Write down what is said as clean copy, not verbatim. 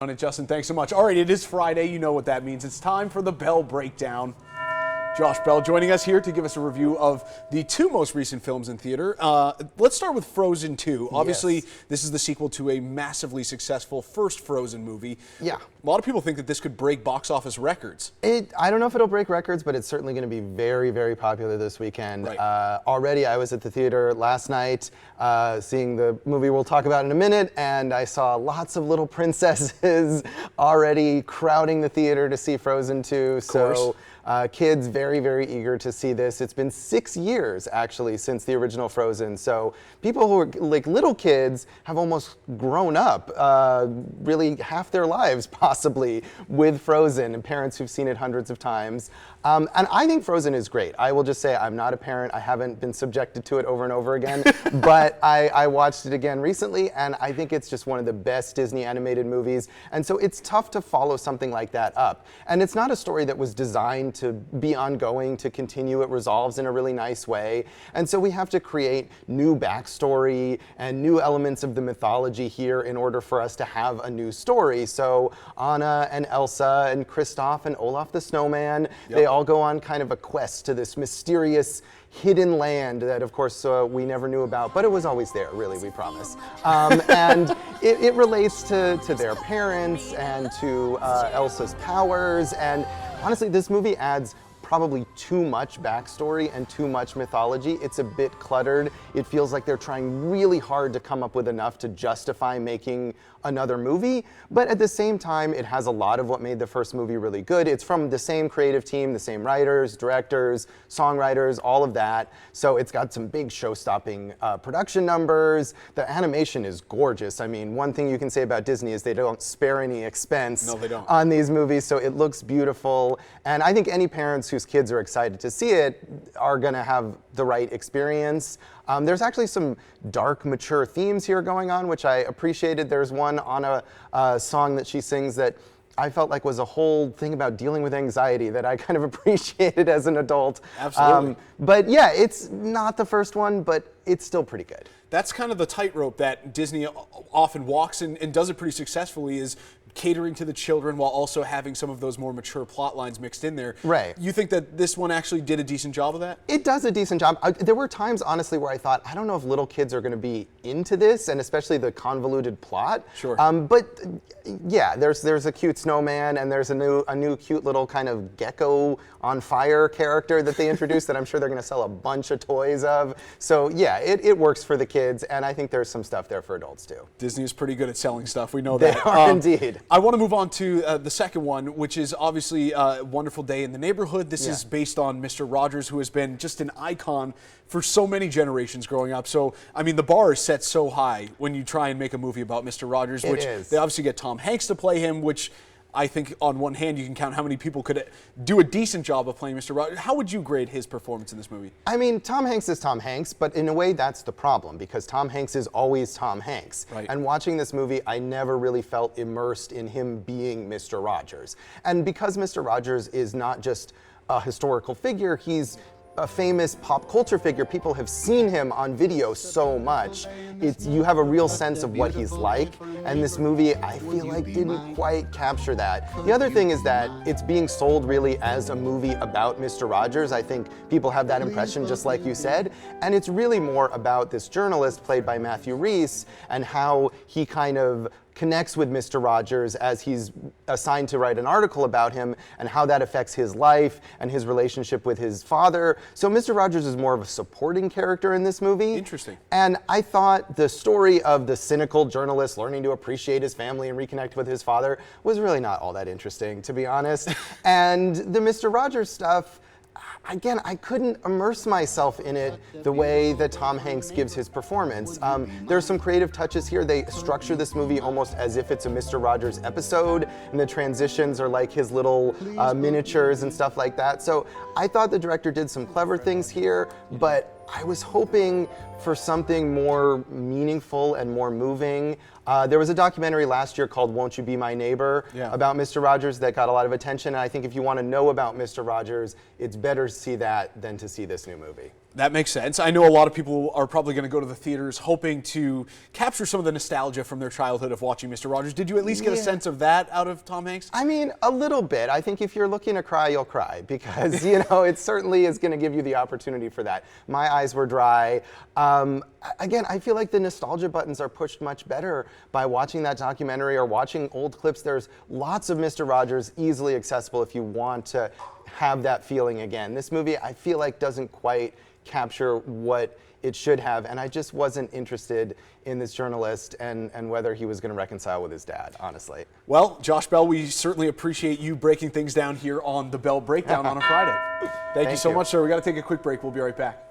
On it, Justin, thanks so much. All right, it is Friday. You know what that means. It's time for the Bell Breakdown. Josh Bell joining us here to give us a review of the two most recent films in theater. Let's start with Frozen 2. Obviously, yes. This is the sequel to a massively successful first Frozen movie. Yeah. A lot of people think that this could break box office records. I don't know if it'll break records, but it's certainly going to be very, very popular this weekend. Right. Already, I was at the theater last night seeing the movie we'll talk about in a minute, and I saw lots of little princesses already crowding the theater to see Frozen 2. So. Kids very, very eager to see this. It's been 6 years, actually, since the original Frozen. So people who are like little kids have almost grown up, really half their lives, possibly, with Frozen, and parents who've seen it hundreds of times. And I think Frozen is great. I will just say I'm not a parent. I haven't been subjected to it over and over again. But I watched it again recently, and I think it's just one of the best Disney animated movies. And so it's tough to follow something like that up. And it's not a story that was designed to be ongoing, to continue. It resolves in a really nice way. And so we have to create new backstory and new elements of the mythology here in order for us to have a new story. So Anna and Elsa and Kristoff and Olaf the Snowman, they all go on kind of a quest to this mysterious hidden land that, of course, we never knew about, but it was always there, really, we promise. And it relates to their parents and to Elsa's powers. And honestly, this movie adds probably too much backstory and too much mythology. It's a bit cluttered. It feels like they're trying really hard to come up with enough to justify making another movie, but at the same time, it has a lot of what made the first movie really good. It's from the same creative team, the same writers, directors, songwriters, all of that. So it's got some big show-stopping production numbers. The animation is gorgeous. I mean, one thing you can say about Disney is they don't spare any expense on these movies, so it looks beautiful. And I think any parents whose kids are excited to see it are gonna have the right experience. There's actually some dark, mature themes here going on, which I appreciated. There's one on a song that she sings that I felt like was a whole thing about dealing with anxiety that I kind of appreciated as an adult. Absolutely. But yeah, it's not the first one, but it's still pretty good. That's kind of the tightrope that Disney often walks and does it pretty successfully, is catering to the children while also having some of those more mature plot lines mixed in there. Right. You think that this one actually did a decent job of that? It does a decent job. There were times, honestly, where I thought, I don't know if little kids are going to be into this, and especially the convoluted plot. Sure. But yeah, there's a cute snowman, and there's a new cute little kind of gecko on fire character that they introduced that I'm sure they're going to sell a bunch of toys of. So yeah, it works for the kids, and I think there's some stuff there for adults too. Disney is pretty good at selling stuff. We know that. They are indeed. I want to move on to the second one, which is obviously Wonderful Day in the Neighborhood. This is based on Mr. Rogers, who has been just an icon for so many generations growing up. So, I mean, the bar is set so high when you try and make a movie about Mr. Rogers, which they obviously get Tom Hanks to play him, which I think on one hand you can count how many people could do a decent job of playing Mr. Rogers. How would you grade his performance in this movie? I mean, Tom Hanks is Tom Hanks, but in a way that's the problem, because Tom Hanks is always Tom Hanks. Right. And watching this movie, I never really felt immersed in him being Mr. Rogers. And because Mr. Rogers is not just a historical figure, he's a famous pop culture figure. People have seen him on video so much. You have a real sense of what he's like, and this movie, I feel like, didn't quite capture that. The other thing is that it's being sold really as a movie about Mr. Rogers. I think people have that impression, just like you said, and it's really more about this journalist played by Matthew Rhys and how he kind of connects with Mr. Rogers as he's assigned to write an article about him, and how that affects his life and his relationship with his father. So Mr. Rogers is more of a supporting character in this movie. Interesting. And I thought the story of the cynical journalist learning to appreciate his family and reconnect with his father was really not all that interesting, to be honest. And the Mr. Rogers stuff, again, I couldn't immerse myself in it the way that Tom Hanks gives his performance. There's some creative touches here. They structure this movie almost as if it's a Mr. Rogers episode, and the transitions are like his little miniatures and stuff like that. So I thought the director did some clever things here, but I was hoping for something more meaningful and more moving. There was a documentary last year called Won't You Be My Neighbor about Mr. Rogers that got a lot of attention, and I think if you want to know about Mr. Rogers, it's better to see that than to see this new movie. That makes sense. I know a lot of people are probably going to go to the theaters hoping to capture some of the nostalgia from their childhood of watching Mr. Rogers. Did you at least get a sense of that out of Tom Hanks? I mean, a little bit. I think if you're looking to cry, you'll cry because, you know, it certainly is going to give you the opportunity for that. My eyes were dry. Again, I feel like the nostalgia buttons are pushed much better by watching that documentary or watching old clips. There's lots of Mr. Rogers easily accessible if you want to have that feeling again. This movie, I feel like, doesn't quite capture what it should have, and I just wasn't interested in this journalist and whether he was going to reconcile with his dad, honestly. Well, Josh Bell, we certainly appreciate you breaking things down here on the Bell Breakdown on a Friday. Thank you so much, sir. We got to take a quick break. We'll be right back.